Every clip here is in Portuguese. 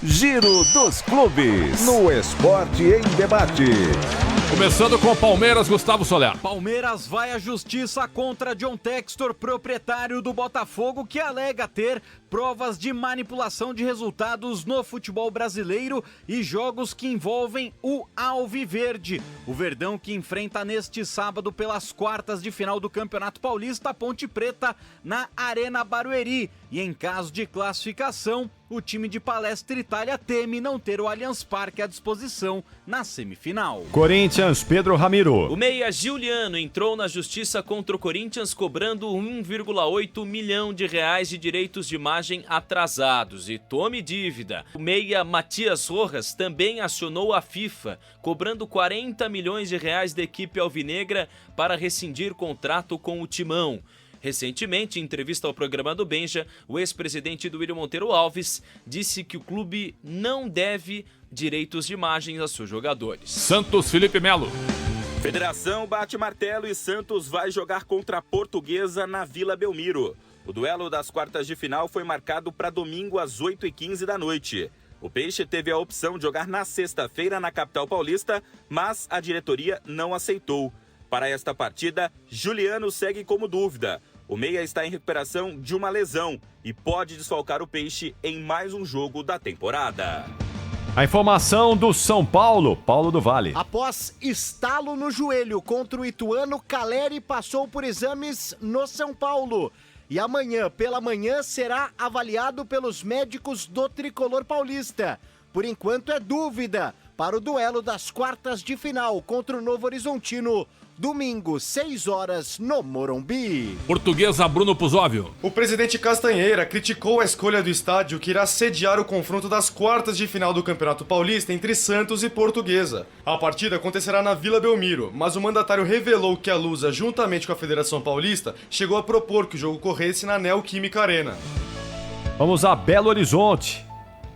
Giro dos Clubes. No Esporte em Debate. Começando com o Palmeiras, Gustavo Soler. Palmeiras vai à justiça contra John Textor, proprietário do Botafogo, que alega ter provas de manipulação de resultados no futebol brasileiro e jogos que envolvem o Alviverde. O Verdão que enfrenta neste sábado pelas quartas de final do Campeonato Paulista a Ponte Preta na Arena Barueri. E em caso de classificação, o time de Palestra Itália teme não ter o Allianz Parque à disposição na semifinal. Corinthians, Pedro Ramiro. O meia Giuliano entrou na justiça contra o Corinthians cobrando 1,8 milhão de reais de direitos de imagem atrasados e tome dívida. O meia Matias Rojas também acionou a FIFA, cobrando 40 milhões de reais da equipe alvinegra para rescindir contrato com o Timão. Recentemente, em entrevista ao programa do Benja, o ex-presidente do William Monteiro Alves disse que o clube não deve direitos de imagem a seus jogadores. Santos, Felipe Melo. Federação bate martelo e Santos vai jogar contra a Portuguesa na Vila Belmiro. O duelo das quartas de final foi marcado para domingo às 8h15 da noite. O Peixe teve a opção de jogar na sexta-feira na capital paulista, mas a diretoria não aceitou. Para esta partida, Giuliano segue como dúvida. O meia está em recuperação de uma lesão e pode desfalcar o Peixe em mais um jogo da temporada. A informação do São Paulo, Paulo do Vale. Após estalo no joelho contra o Ituano, Caleri passou por exames no São Paulo. E amanhã, pela manhã, será avaliado pelos médicos do Tricolor Paulista. Por enquanto é dúvida para o duelo das quartas de final contra o Novo Horizontino. Domingo, 6 horas, no Morumbi. Portuguesa, Bruno Puzóvio. O presidente Castanheira criticou a escolha do estádio que irá sediar o confronto das quartas de final do Campeonato Paulista entre Santos e Portuguesa. A partida acontecerá na Vila Belmiro, mas o mandatário revelou que a Lusa, juntamente com a Federação Paulista, chegou a propor que o jogo corresse na Neoquímica Arena. Vamos a Belo Horizonte.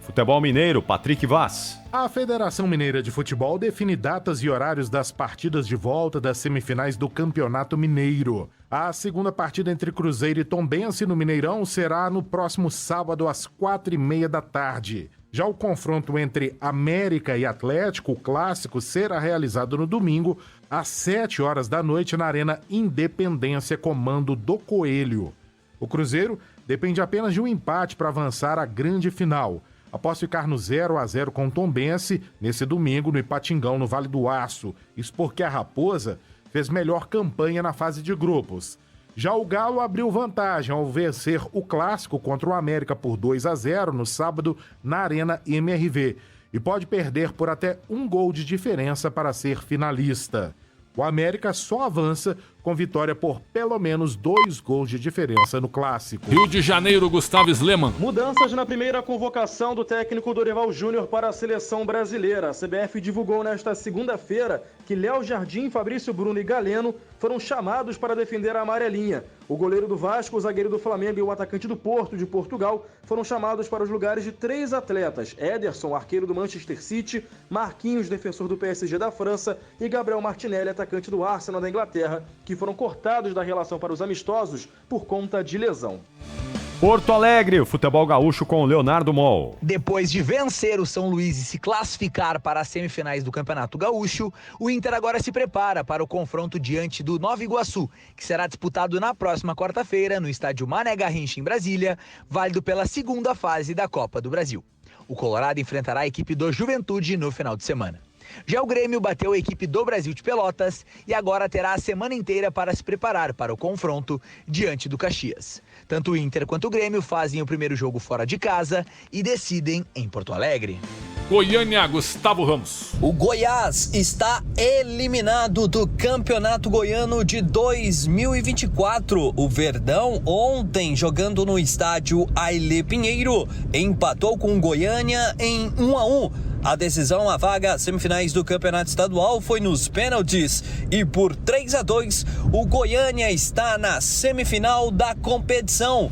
Futebol Mineiro, Patrick Vaz. A Federação Mineira de Futebol define datas e horários das partidas de volta das semifinais do Campeonato Mineiro. A segunda partida entre Cruzeiro e Tombense no Mineirão será no próximo sábado às 4h30 da tarde. Já o confronto entre América e Atlético, o clássico, será realizado no domingo às 7 horas da noite na Arena Independência, comando do Coelho. O Cruzeiro depende apenas de um empate para avançar à grande final. Após ficar no 0-0 com o Tombense, nesse domingo no Ipatingão, no Vale do Aço. Isso porque a Raposa fez melhor campanha na fase de grupos. Já o Galo abriu vantagem ao vencer o clássico contra o América por 2-0 no sábado na Arena MRV. E pode perder por até um gol de diferença para ser finalista. O América só avança com vitória por pelo menos 2 gols de diferença no clássico. Rio de Janeiro, Gustavo Sleman. Mudanças na primeira convocação do técnico Dorival Júnior para a seleção brasileira. A CBF divulgou nesta segunda-feira que Léo Jardim, Fabrício Bruno e Galeno foram chamados para defender a amarelinha. O goleiro do Vasco, o zagueiro do Flamengo e o atacante do Porto de Portugal foram chamados para os lugares de 3 atletas: Ederson, arqueiro do Manchester City, Marquinhos, defensor do PSG da França, e Gabriel Martinelli, atacante do Arsenal da Inglaterra, que foram cortados da relação para os amistosos por conta de lesão. Porto Alegre, o futebol gaúcho com o Leonardo Mol. Depois de vencer o São Luís e se classificar para as semifinais do Campeonato Gaúcho, o Inter agora se prepara para o confronto diante do Nova Iguaçu, que será disputado na próxima quarta-feira no estádio Mané Garrincha, em Brasília, válido pela segunda fase da Copa do Brasil. O Colorado enfrentará a equipe do Juventude no final de semana. Já o Grêmio bateu a equipe do Brasil de Pelotas e agora terá a semana inteira para se preparar para o confronto diante do Caxias. Tanto o Inter quanto o Grêmio fazem o primeiro jogo fora de casa e decidem em Porto Alegre. Goiânia, Gustavo Ramos. O Goiás está eliminado do Campeonato Goiano de 2024. O Verdão, ontem, jogando no estádio Ailê Pinheiro, empatou com o Goiânia em 1-1. A decisão, a vaga semifinais do Campeonato Estadual foi nos pênaltis e por 3-2 o Goiânia está na semifinal da competição.